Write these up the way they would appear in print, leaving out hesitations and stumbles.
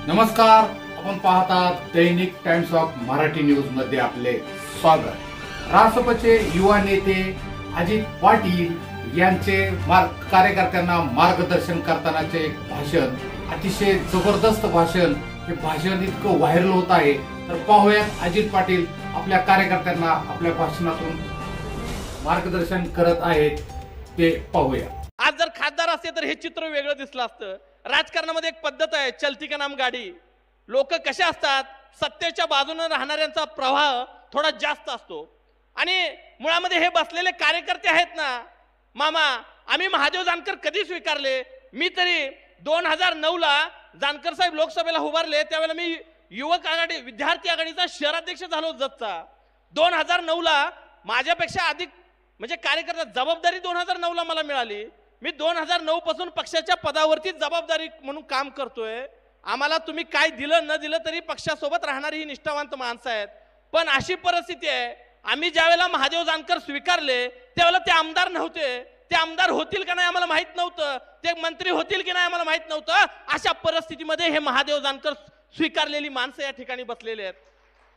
नमस्कार, आपण पाहतात दैनिक टाइम्स ऑफ मराठी न्यूज मध्ये आपले स्वागत। रासपचे युवा नेते अजित पाटील यांचे कार्यकर्त्यांना मार्गदर्शन करतानाचे एक भाषण, अतिशय जबरदस्त भाषण। हे भाषण इतकं व्हायरल होत आहे, तर पाहूयात अजित पाटील आपल्या कार्यकर्त्यांना आपल्या भाषणातून मार्गदर्शन करत आहेत ते पाहूया। आज जर खासदार असते तर हे चित्र वेगळं दिसलं असतं। राजकारणामध्ये एक पद्धत आहे, चलती का नाम गाडी। लोक कसे असतात, सत्तेच्या बाजूने राहणाऱ्यांचा प्रवाह थोडा जास्त असतो आणि मुळामध्ये हे बसलेले कार्यकर्ते आहेत ना, मामा आम्ही महादेव जानकर कधी स्वीकारले? मी तरी 2009 ला जानकर साहेब लोकसभेला उभारले त्यावेळेला मी युवक आघाडी विद्यार्थी आघाडीचा शहराध्यक्ष झालो जतचा। 2009 ला माझ्यापेक्षा अधिक म्हणजे कार्यकर्ता जबाबदारी 2009 ला मला मिळाली। मी 2009 पासून पक्षाच्या पदावरती जबाबदारी म्हणून काम करतोय। आम्हाला तुम्ही काय दिलं न दिलं तरी पक्षासोबत राहणारी ही निष्ठावंत माणसं आहेत। पण अशी परिस्थिती आहे, आम्ही ज्यावेळेला महादेव जानकर स्वीकारले त्यावेळेला ते आमदार नव्हते। ते आमदार होतील का नाही आम्हाला माहित नव्हतं, ते मंत्री होतील की नाही आम्हाला माहित नव्हतं। अशा परिस्थितीमध्ये हे महादेव जानकर स्वीकारलेली माणसं या ठिकाणी बसलेली आहेत।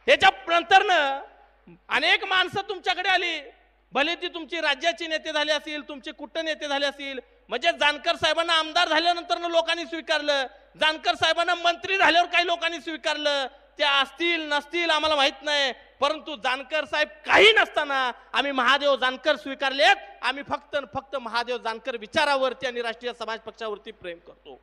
ह्याच्या नंतरनं अनेक माणसं तुमच्याकडे आली, भले ती तुमची राज्याची नेते झाले असतील, तुमचे कुठ नेते झाले असतील। म्हणजे जानकर साहेबांना आमदार झाल्यानंतर लोकांनी स्वीकारलं, जानकर साहेबांना मंत्री झाल्यावर काही लोकांनी स्वीकारलं। त्या असतील नसतील आम्हाला माहित नाही, परंतु जानकर साहेब काही नसताना आम्ही महादेव जानकर स्वीकारलेत। आम्ही फक्त महादेव जानकर विचारावरती आणि राष्ट्रीय समाज पक्षावरती प्रेम करतो।